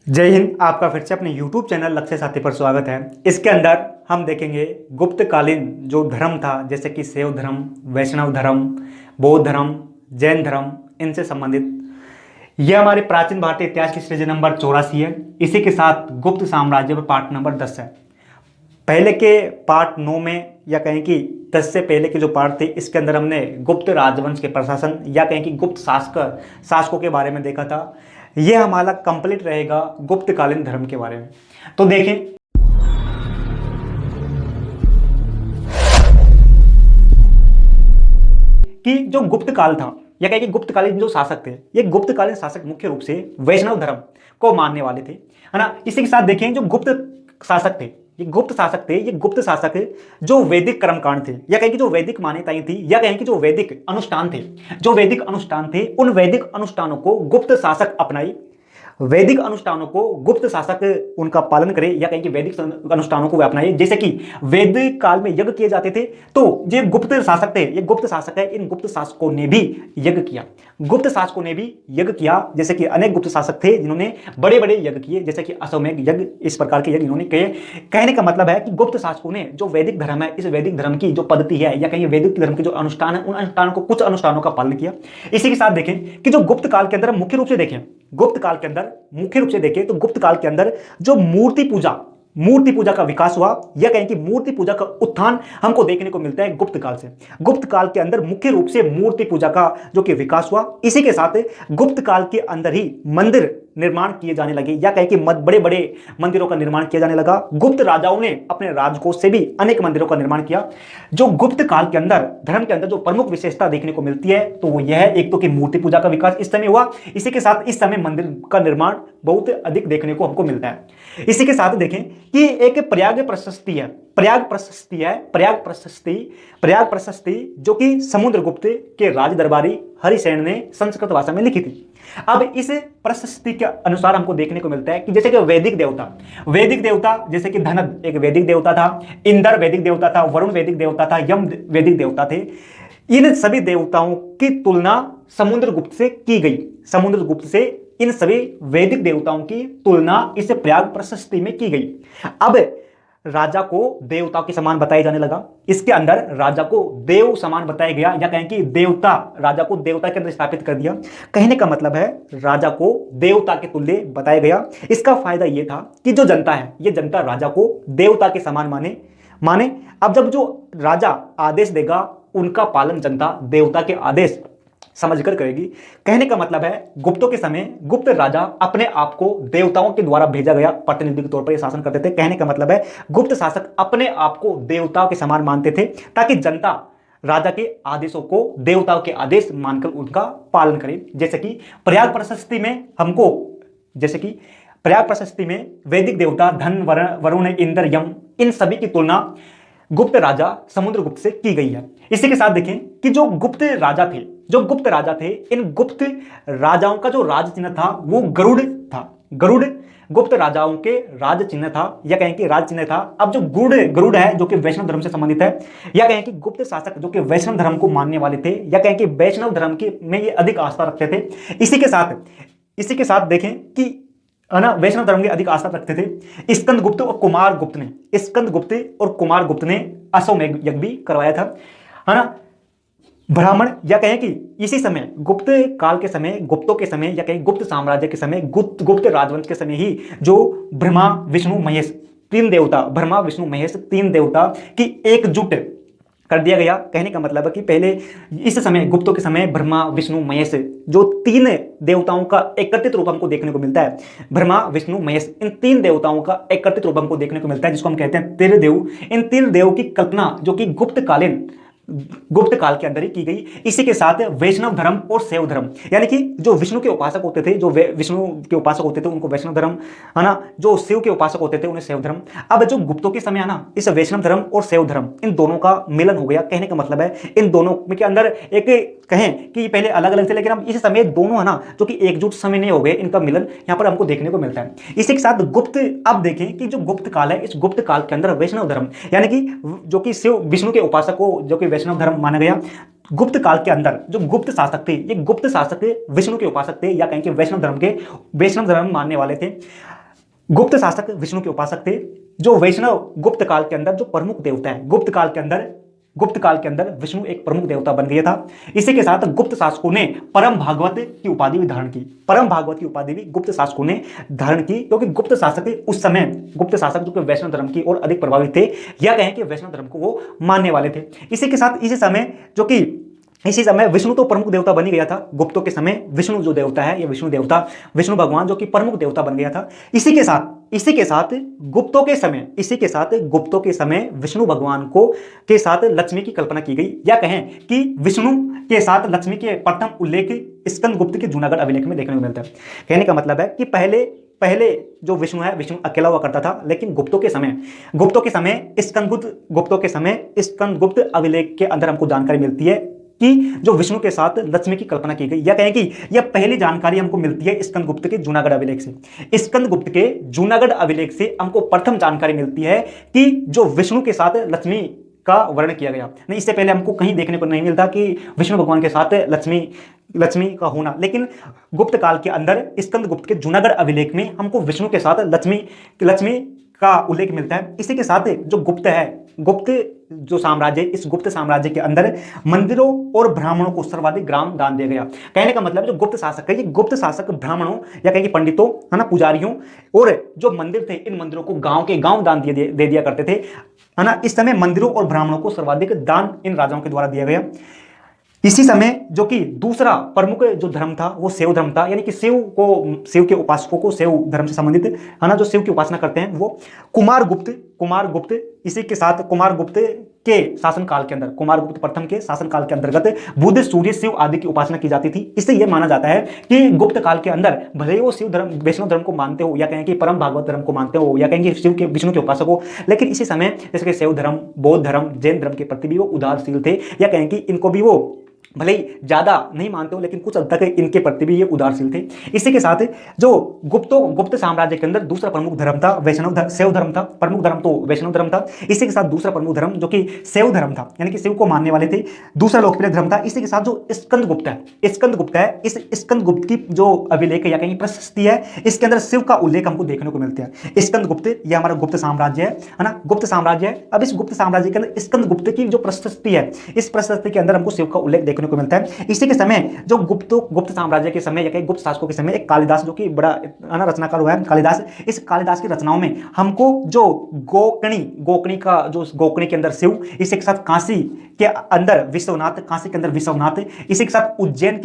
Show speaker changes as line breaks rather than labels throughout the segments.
जय हिंद। आपका फिर से अपने YouTube चैनल लक्ष्य साथी पर स्वागत है। इसके अंदर हम देखेंगे गुप्तकालीन जो धर्म था, जैसे कि शैव धर्म, वैष्णव धर्म, बौद्ध धर्म, जैन धर्म, इनसे संबंधित। यह हमारे प्राचीन भारतीय इतिहास की सीरीज नंबर 84 है। इसी के साथ गुप्त साम्राज्य पर पार्ट नंबर 10 है। पहले के पार्ट 9 में, या कहें कि 10 से पहले के जो पार्ट थे, इसके अंदर हमने गुप्त राजवंश के प्रशासन या कहें कि गुप्त शासकों के बारे में देखा था। यह हमारा कंप्लीट रहेगा गुप्तकालीन धर्म के बारे में। तो देखें कि जो गुप्त काल था, या कहें कि गुप्तकालीन जो शासक थे, ये गुप्तकालीन शासक मुख्य रूप से वैष्णव धर्म को मानने वाले थे, है ना। इसी के साथ देखें जो गुप्त शासक थे, ये गुप्त शासक जो वैदिक कर्मकांड थे, या कहें कि जो वैदिक मान्यताएं थी, या कहें कि जो वैदिक अनुष्ठान थे, उन वैदिक अनुष्ठानों को गुप्त शासक अपनाई। वैदिक अनुष्ठानों को गुप्त शासक उनका पालन करे, या कहें कि वैदिक अनुष्ठानों को वे अपनाए। जैसे कि वैदिक काल में यज्ञ किए जाते थे, तो ये गुप्त शासक थे, ये गुप्त शासक है, इन गुप्त शासकों ने भी यज्ञ किया। जैसे कि अनेक गुप्त शासक थे जिन्होंने बड़े बड़े यज्ञ किए, जैसे कि अश्वमेध यज्ञ, इस प्रकार के यज्ञ इन्होंने किए। कहने का मतलब है कि गुप्त शासकों ने जो वैदिक धर्म है, इस वैदिक धर्म की जो पद्धति है, या कहीं वैदिक धर्म के जो अनुष्ठान है, उन अनुष्ठानों को, कुछ अनुष्ठानों का पालन किया। इसी के साथ देखें कि जो गुप्त काल के अंदर मुख्य रूप से देखें, तो गुप्त काल के अंदर जो मूर्ति पूजा का विकास हुआ, या कहें कि मूर्ति पूजा का उत्थान हमको देखने को मिलता है गुप्त काल से। गुप्त काल के अंदर मुख्य रूप से मूर्ति पूजा का जो कि विकास हुआ। इसी के साथ गुप्त काल के अंदर ही मंदिर निर्माण किए जाने लगे, या कहें कि बड़े बड़े मंदिरों का निर्माण किया जाने लगा। गुप्त राजाओं ने अपने राजकोष से भी अनेक मंदिरों का निर्माण किया। जो गुप्त काल के अंदर धर्म के अंदर जो प्रमुख विशेषता देखने को मिलती है, तो वो यह है, एक तो कि मूर्ति पूजा का विकास इस समय हुआ। इसी के साथ इस समय मंदिर का निर्माण बहुत अधिक देखने को हमको मिलता है। इसी के साथ देखें कि एक प्रयाग प्रशस्ति जो कि समुद्रगुप्त के राज दरबारी हरिसेन ने संस्कृत भाषा में लिखी थी। अब इस प्रशस्ति के अनुसार हमको देखने को मिलता है कि जैसे कि वैदिक देवता जैसे कि धनद एक वैदिक देवता था, इंद्र वैदिक देवता था, वरुण वैदिक देवता था, यम वैदिक देवता थे। इन सभी देवताओं की तुलना समुद्रगुप्त से की गई। इन सभी वैदिक देवताओं की तुलना इस प्रयाग प्रशस्ति में की गई। अब राजा को देवता के समान बताया जाने लगा। इसके अंदर राजा को देव समान बताया गया, या कहें कि राजा को देवता के अंदर स्थापित कर दिया। कहने का मतलब है राजा को देवता के तुल्य बताया गया। इसका फायदा यह था कि जो जनता है, ये जनता राजा को देवता के समान माने। अब जब जो राजा आदेश देगा, उनका पालन जनता देवता के आदेश समझकर करेगी। कहने का मतलब है गुप्तों के समय गुप्त राजा अपने आप को देवताओं के द्वारा भेजा गया प्रतिनिधि के तौर पर शासन करते थे। कहने का मतलब है गुप्त शासक अपने आप को देवताओं के समान मानते थे, ताकि जनता राजा के आदेशों को देवताओं के आदेश मानकर उनका पालन करे। जैसे कि प्रयाग प्रशस्ति में वैदिक देवता धन, वरुण, इंद्र, यम, इन सभी की तुलना गुप्त राजा समुद्रगुप्त से की गई है। इसी के साथ देखें कि जो गुप्त राजा थे, इन गुप्त राजाओं का जो राज चिन्ह था वो गरुड़ था। गरुड़ गुप्त राजाओं के राज चिन्ह था, या कहें कि राज चिन्ह था। अब जो गरुड़ है, जो कि वैष्णव धर्म से संबंधित है, या कहें कि गुप्त शासक जो कि वैष्णव धर्म को मानने वाले थे, या कहें कि वैष्णव धर्म के में ये अधिक आस्था रखते थे। इसी के साथ देखें कि वैष्णव धर्म की अधिक आस्था रखते थे। स्कंदगुप्त और कुमारगुप्त ने अश्वमेध यज्ञ भी करवाया था, है ना। ब्राह्मण, या कहें कि इसी समय गुप्तों के समय, या कहें गुप्त साम्राज्य के समय, गुप्त राजवंश के समय ही जो ब्रह्मा विष्णु महेश तीन देवता की एकजुट कर दिया गया। कहने का मतलब है कि पहले इस समय गुप्तों के समय ब्रह्मा विष्णु महेश जो तीन देवताओं का एकत्रित रूप हमको देखने को मिलता है। ब्रह्मा विष्णु महेश, इन तीन देवताओं का एकत्रित रूप हमको देखने को मिलता है, जिसको हम कहते हैं त्रिदेव। इन त्रिदेव की कल्पना जो कि गुप्त काल के अंदर ही की गई। इसी के साथ वैष्णव धर्म और शैव धर्म, यानी कि जो विष्णु के उपासक होते थे, उनको वैष्णव धर्म, है ना। जो शिव के उपासक होते थे, उन्हें शैव धर्म। अब जो गुप्तों के समय है ना, इस वैष्णव धर्म और शैव धर्म, इन दोनों का मिलन हो गया। कहने का मतलब है इन दोनों के अंदर एक कहें कि पहले अलग अलग थे, लेकिन हम इस समय दोनों है ना, जो कि एकजुट समय नहीं हो गए, इनका मिलन यहाँ पर हमको देखने को मिलता है। इसी के साथ अब देखें कि जो गुप्त काल है, इस गुप्त काल के अंदर वैष्णव धर्म, यानी कि जो कि शिव विष्णु के उपासक को जो कि वैष्णव धर्म माना गया। गुप्त काल के अंदर जो गुप्त शासक थे, ये गुप्त शासक विष्णु के उपासक थे, या कहें कि वैष्णव धर्म मानने वाले थे। गुप्त शासक विष्णु के उपासक थे। जो वैष्णव गुप्त काल के अंदर जो प्रमुख देवता है, गुप्त काल के अंदर विष्णु एक प्रमुख देवता बन गया था। इसी के साथ गुप्त शासकों ने परम भागवत की उपाधि भी धारण की। परम भागवत की उपाधि भी गुप्त शासकों ने धारण की, क्योंकि गुप्त शासक उस समय, गुप्त शासक जो कि वैष्णव धर्म की और अधिक प्रभावित थे, या कहें कि वैष्णव धर्म को वो मानने वाले थे। इसी के साथ इसी समय विष्णु तो प्रमुख देवता बन ही गया था। गुप्तों के समय विष्णु जो देवता है, ये विष्णु देवता, विष्णु भगवान जो कि प्रमुख देवता बन गया था। इसी के साथ गुप्तों के समय विष्णु भगवान के साथ लक्ष्मी की कल्पना की गई, या कहें कि विष्णु के साथ लक्ष्मी के प्रथम उल्लेख स्कंदगुप्त के जूनागढ़ अभिलेख में देखने को मिलता है। कहने का मतलब है कि पहले जो विष्णु है, विष्णु अकेला हुआ करता था, लेकिन गुप्तों के समय स्कंदगुप्त अभिलेख के अंदर हमको जानकारी मिलती है कि जो विष्णु के साथ लक्ष्मी की कल्पना की गई, या कहें कि यह पहली जानकारी हमको मिलती है स्कंदगुप्त के जूनागढ़ अभिलेख से। स्कंदगुप्त के जूनागढ़ अभिलेख से हमको प्रथम जानकारी मिलती है कि जो विष्णु के साथ लक्ष्मी का वर्णन किया गया। नहीं, इससे पहले हमको कहीं देखने को नहीं मिलता कि विष्णु भगवान के साथ लक्ष्मी का होना, लेकिन गुप्त काल के अंदर स्कंदगुप्त के जूनागढ़ अभिलेख में हमको विष्णु के साथ लक्ष्मी का उल्लेख मिलता है। इसी के साथ जो गुप्त जो साम्राज्य, इस गुप्त साम्राज्य के अंदर मंदिरों और ब्राह्मणों को सर्वाधिक ग्राम दान दिया गया। कहने का मतलब जो गुप्त शासक है, ये गुप्त शासक ब्राह्मणों या कहेंगे पंडितों, है ना, पुजारियों और जो मंदिर थे, इन मंदिरों को गांव दान दे दिया करते थे, है ना। इस समय मंदिरों और ब्राह्मणों को सर्वाधिक दान इन राजाओं के द्वारा दिया गया। इसी समय जो कि दूसरा प्रमुख जो धर्म था वो शैव धर्म था, यानी कि शिव के उपासकों को शैव धर्म से संबंधित, है ना, जो शिव की उपासना करते हैं वो कुमारगुप्त इसी के साथ कुमारगुप्त के शासनकाल के अंदर, कुमारगुप्त प्रथम के शासनकाल के अंतर्गत बुध, सूर्य, शिव आदि की उपासना की जाती थी। इससे यह माना जाता है कि गुप्त काल के अंदर भले ही वो शिव धर्म, वैष्णव धर्म को मानते हो, या कहें कि परम भागवत धर्म को मानते हो, या कहेंगे विष्णु के उपासक हो, लेकिन इसी समय जैसे कि शैव धर्म, बौद्ध धर्म, जैन धर्म के प्रति भी वो उदारशील थे, या कहें कि इनको भी वो भले ही ज्यादा नहीं मानते हो, लेकिन कुछ हद तक इनके प्रति भी ये उदारशील थे। इसी के साथ जो गुप्त साम्राज्य के अंदर दूसरा प्रमुख धर्म था शैव धर्म था। प्रमुख धर्म तो वैष्णव धर्म था, इसी के साथ दूसरा प्रमुख धर्म जो कि शैव धर्म था, यानी कि शिव को मानने वाले थे, दूसरा लोकप्रिय धर्म था। इसी के साथ जो स्कंदगुप्त है, इस स्कंदगुप्त की जो अभिलेख है या कहीं प्रशस्ति है, इसके अंदर शिव का उल्लेख हमको देखने को मिलता है। स्कंदगुप्त ये हमारा गुप्त साम्राज्य है ना, गुप्त साम्राज्य है। अब इस गुप्त साम्राज्य के अंदर स्कंदगुप्त की जो प्रशस्ति है, इस प्रशस्ति के अंदर हमको शिव का उल्लेख देखने को मिलता है। इसी के समय जो गुप्त साम्राज्य के समय या कहीं गुप्त शासकों के समय एक कालिदास जो कि बड़ा रचनाकार हुआ है कालिदास, इस कालिदास की रचनाओं में हमको जो गोकर्णी के अंदर शिव, इसी के साथ काशी के अंदर विश्वनाथ, इसी के साथ उज्जैन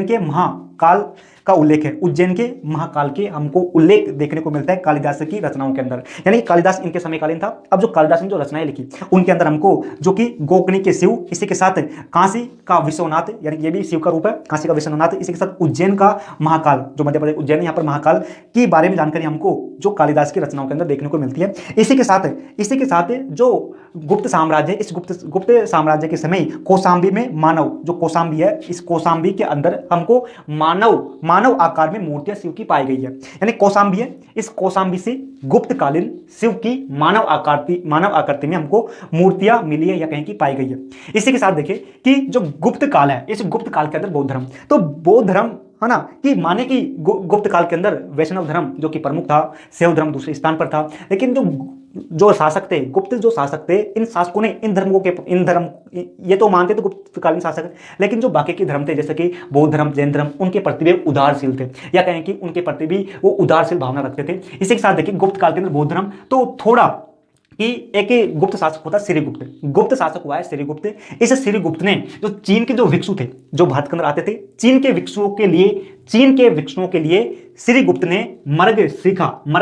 के महाकाल का उल्लेख है। उज्जैन के महाकाल के हमको उल्लेख देखने को मिलता है कालिदास की रचनाओं के अंदर, यानी कि कालिदास इनके समयकालीन था। अब जो कालिदास ने जो रचनाएं लिखी उनके अंदर हमको जो कि गोकर्णी के शिव, इसी के साथ काशी का विश्वनाथ, यानी ये भी शिव का रूप है, काशी का विश्वनाथ, इसी के साथ उज्जैन का महाकाल, जो मध्य प्रदेश उज्जैन है, यहाँ पर महाकाल के बारे में जानकारी हमको जो कालिदास की रचनाओं के अंदर देखने को मिलती है। इसी के साथ जो गुप्त साम्राज्य, इस गुप्त साम्राज्य के समय कौशाम्बी में जो कौशाम्बी है, इस कौशाम्बी के अंदर हमको मानव आकार में मूर्तियां शिव की पाई गई है, यानी कौशाम्बी है। इस कौशाम्बी से गुप्तकालीन शिव की मानव आकृति में हमको मूर्तियां मिली है या कहीं की पाई गई है। इसी के साथ देखिए कि जो गुप्त काल है, इस गुप्त काल के अंदर बौद्ध धर्म है ना, कि माने कि गुप्त काल के अंदर वैष्णव धर्म जो कि प्रमुख था, शैव धर्म दूसरे स्थान पर था, लेकिन जो शासक थे, गुप्त जो शासक थे, इन शासकों ने ये तो मानते थे गुप्तकालीन शासक, लेकिन जो बाकी के धर्म थे जैसे कि बौद्ध धर्म, जैन धर्म, उनके प्रति भी उदारशील थे, या कहें कि उनके प्रति भी वो उदारशील भावना रखते थे। इसी के साथ देखिए गुप्त काल के अंदर बौद्ध धर्म तो थोड़ा कि एक गुप्त शासक होता श्रीगुप्त, गुप्त शासक हुआ है श्रीगुप्त। इस श्रीगुप्त ने जो चीन के जो भिक्षु थे, जो भारत के अंदर आते थे, चीन के भिक्षुओं के लिए श्रीगुप्त ने मर्ग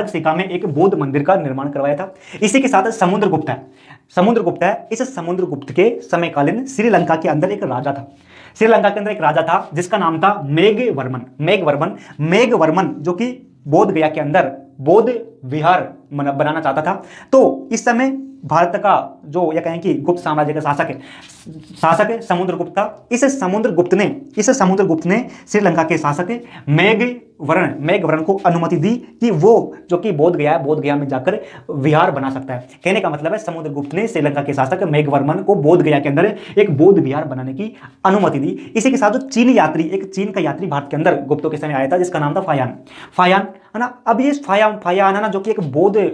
शिखा में एक बौद्ध मंदिर का निर्माण करवाया था। इसी के साथ समुद्रगुप्त है। इस समुद्रगुप्त के समयकालीन श्रीलंका के अंदर एक राजा था जिसका नाम था मेघवर्मन, जो कि बोध गया के अंदर बौद्ध विहार बनाना चाहता था। तो इस समय भारत का जो या कहें कि गुप्त साम्राज्य का शासक है समुद्रगुप्त था। इस समुद्रगुप्त ने श्रीलंका के शासक मेघवर्ण को अनुमति दी कि वो जो कि बोध गया में जाकर विहार बना सकता है। कहने का मतलब है समुद्रगुप्त ने श्रीलंका के शासक मेघवर्मन को बोध गया के अंदर एक बौद्ध विहार बनाने की अनुमति दी। इसी के साथ जो चीन का यात्री भारत के अंदर गुप्तों के समय आया था जिसका नाम था फायान। है ना। अब ये फायान है ना, जो कि एक बौद्ध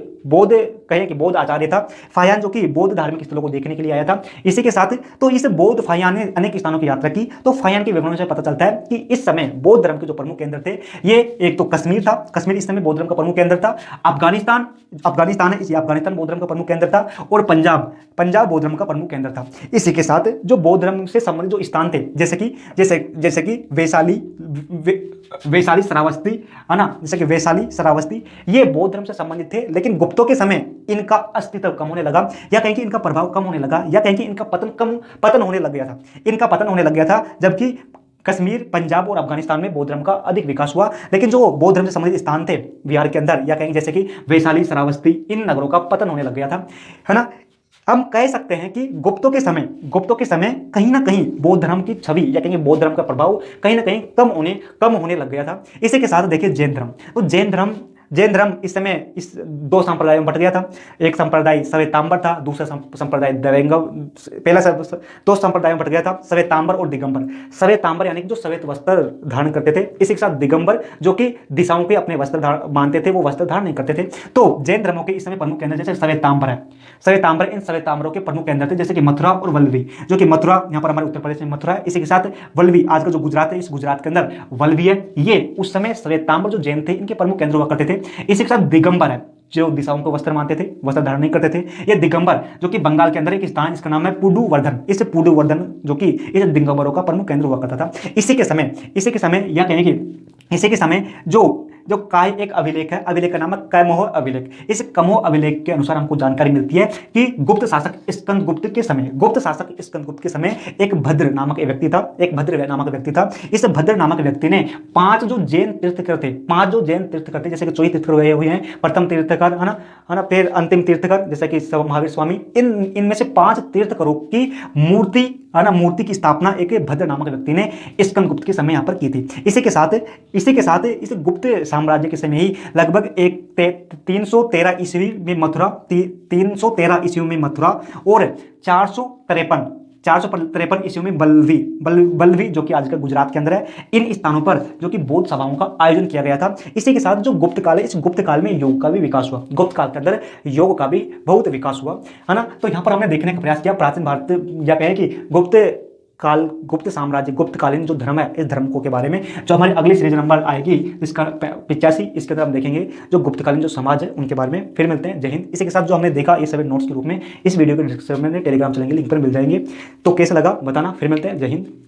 कहे कि बौद्ध आचार्य था। फायान जो कि बौद्ध धार्मिक स्थलों को देखने के लिए आया था। इसी के साथ तो इस बौद्ध फायान ने अनेक स्थानों की यात्रा की। तो फायान के विवरणों से पता चलता है कि इस समय बौद्ध धर्म के जो प्रमुख केंद्र थे, ये एक तो कश्मीर था, कश्मीर इस समय बौद्ध धर्म का प्रमुख केंद्र था। अफगानिस्तान है, इसी अफगानिस्तान बौद्ध धर्म का प्रमुख केंद्र था। और पंजाब बौद्ध धर्म का प्रमुख केंद्र था। इसी के साथ जो बौद्ध धर्म से संबंधित जो स्थान थे, जैसे कि वैशाली श्रावस्ती, है ना, जैसे कि वैशाली श्रावस्ती, ये बौद्ध धर्म से संबंधित थे। लेकिन गुप्तों के समय इनका अस्तित्व कम होने लगा, या कहीं कि इनका प्रभाव कम होने लगा, या कहीं कि इनका पतन होने लग गया था। इनका पतन होने लग गया था, जबकि कश्मीर, पंजाब और अफगानिस्तान में बौद्ध धर्म का अधिक विकास हुआ। लेकिन जो बौद्ध धर्म से संबंधित स्थान थे बिहार के अंदर, या कहीं जैसे कि वैशाली श्रावस्ती, इन नगरों का पतन होने लग गया था, है ना। हम कह सकते हैं कि गुप्तों के समय कहीं ना कहीं बौद्ध धर्म की छवि, या कहीं बौद्ध धर्म का प्रभाव कहीं ना कहीं कम होने लग गया था। इसी के साथ देखिए जैन धर्म। तो जैन धर्म इस समय इस दो संप्रदायों में बट गया था। एक संप्रदाय श्वेतांबर था, दूसरा संप्रदाय दो संप्रदायों में बट गया था, श्वेतांबर और दिगंबर। श्वेतांबर यानी कि जो श्वेत वस्त्र धारण करते थे, इसी के साथ दिगंबर जो कि दिशाओं के अपने वस्त्र मानते थे, वो वस्त्र धारण नहीं करते थे। तो जैन धर्मों के इस समय प्रमुख केंद्र जैसे श्वेतांबर है, इन श्वेतांबरों के प्रमुख केंद्र थे, जैसे कि मथुरा और वल्लभी, जो कि मथुरा यहाँ पर हमारे उत्तर प्रदेश में मथुरा है। इसी के साथ वल्लभी, आज का जो गुजरात है, इस गुजरात के अंदर वल्लभी है। ये उस समय श्वेतांबर जो जैन थे, इनके प्रमुख केंद्र हुआ करते थे। इसी के साथ दिगंबर है, जो दिशाओं को वस्त्र मानते थे, वस्त्र धारण नहीं करते थे। ये दिगंबर जो कि बंगाल के अंदर एक स्थान, इसका नाम है पुडुवर्धन। इस पुडुवर्धन जो कि इस दिगंबरों का प्रमुख केंद्र हुआ करता था। इसी के समय या कहें कि इसी के समय जो काय एक अभिलेख है, अभिलेख का नाम है कैमोह अभिलेख। इस कैमोह अभिलेख के अनुसार हमको जानकारी मिलती है कि गुप्त शासक स्कंदगुप्त के समय एक भद्र नामक व्यक्ति था। इस भद्र नामक व्यक्ति ने पांच जो जैन तीर्थकर थे, जैसे कि 24 तीर्थकर गए हुए हैं, प्रथम तीर्थकर है ना, फिर अंतिम तीर्थकर जैसे कि महावीर स्वामी, इनमें से 5 तीर्थकरों की मूर्ति की स्थापना एक भद्र नामक व्यक्ति ने स्कंदगुप्त के समय यहाँ पर की थी। इसी के साथ इस गुप्त साम्राज्य के समय ही लगभग 313 ईस्वी में मथुरा और 453 ईस्वी में बल्लवी जो कि आज का गुजरात के अंदर है, इन स्थानों पर जो कि बौद्ध सभाओं का आयोजन किया गया था। इसी के साथ जो गुप्त काल है, इस गुप्त काल में योग का भी विकास हुआ। गुप्त काल के अंदर योग का भी बहुत विकास हुआ, है ना। तो यहाँ पर हमने देखने का प्रयास किया प्राचीन भारत, या कहें कि गुप्त साम्राज्य, गुप्तकालीन जो धर्म है, इस धर्म को के बारे में। जो हमारी अगली सीरीज नंबर आएगी इसका 85, इसके अंदर हम देखेंगे जो गुप्तकालीन जो समाज है उनके बारे में। फिर मिलते हैं, जय हिंद। इसी के साथ जो हमने देखा ये सभी नोट्स के रूप में इस वीडियो के डिस्क्रिप्शन में टेलीग्राम चैनल के लिंक पर मिल जाएंगे। तो कैसा लगा बताना। फिर मिलते हैं, जय हिंद।